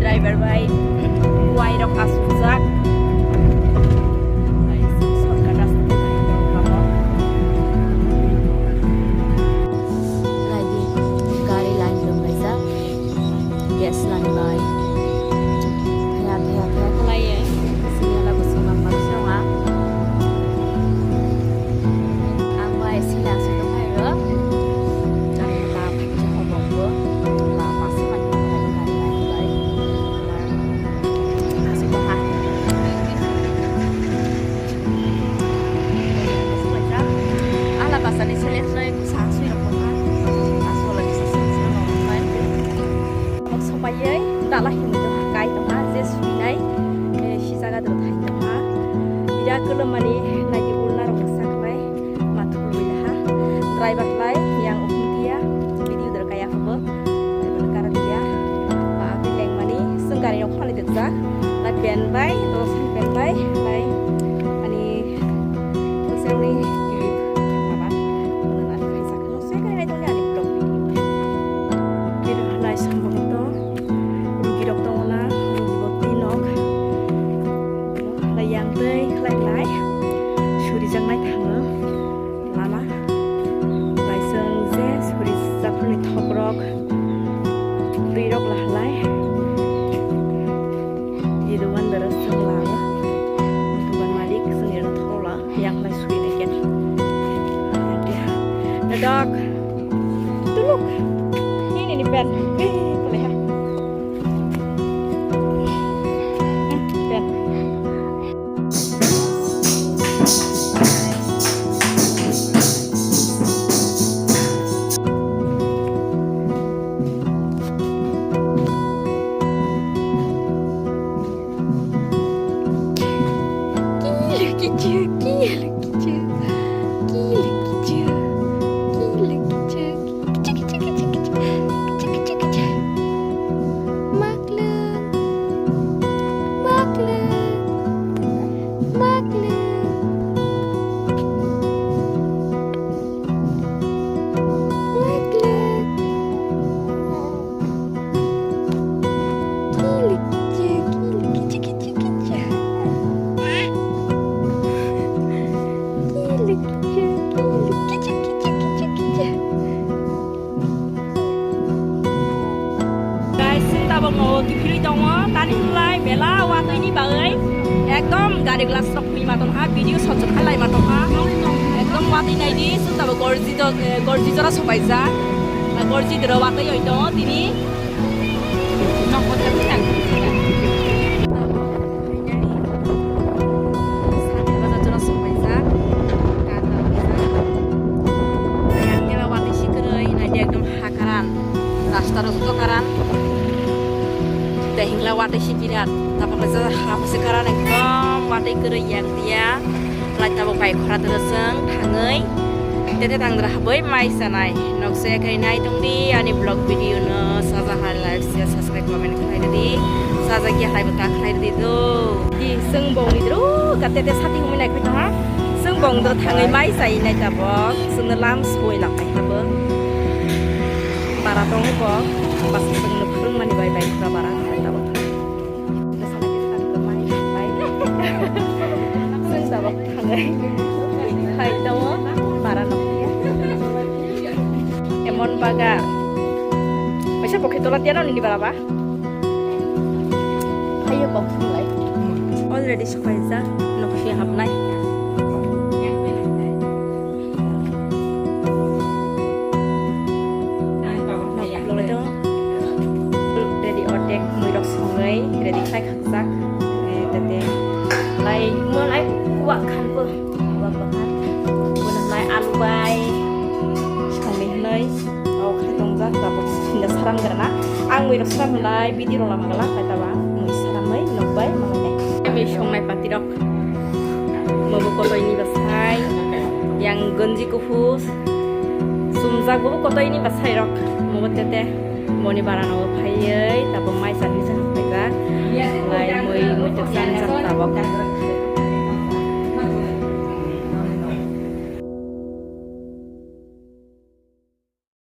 Driver by Wai Rok Asuzak. Lagi gari lain belum bisa. Gas lain lain. Pihak lain ya. Sini lagu sunam maksudnya nggak? Ambai sila sudah kaya. Jangan tak jangan bobo. Lama sekali gari lain lain. Pasal ini saya sangat sulit berkomunikasi. Asal lagi sesuatu yang lain. Kalau supaya tak lah yang itu kai tempat sesuatu ini, sisa gak terus tempat. Bila kalau mani lagi ulnar masak lagi, matul bila driver lagi yang dia video terkaya apa, berkara dia, apa yang mani sengkari yang kali terjadi, lagi band by, terus band by, lagi, ani misalnya dog. Tuh look. Ini nih Ben. Boleh ya? Ben. Gila, ekdom gari glass rock ni maton ha video sojot khalai maton ha ekdom wati nai di sutaba gorji jora sobai ja na gorji dro wati oito tini nokot kan Rasta rosto karan dahingla wati sikirat tapos hap sekarang ekdom wati kerja yang dia lai tabok pai khora teruseng thangai tete tangra habai mai sanai nokse kai nai tungdi ani blog video no saja hal live share subscribe comment khai di saja ki hai baka khai di do di seng bong ni dro katete sati humi nai khoi ha seng bong do thangai mai sai nai tabok sunalam spoi lak pai habo para tong ko pas seng nukrung mani bai bai pra para tabok sabak hangai hai tawo para nokya emon baga masa pokhe tola tiano ni baraba hayo box mulai already spaiza nokhi hamnai ready order muirok songai ready khai khaksak tete lai mon kuat kan pun kuat banget bukan naik alu bay kami nai au khai tong za ta bo hinda sarang karena ang wi sarang lai video lama gala kata bang mui sarang mai nobai mangane kami songnai pati rok mobo koto ini basai yang gonji kuhus sumjak bobo koto ini basai rok mobo tete moni barano phaiei ta bo mai san ni san phaiga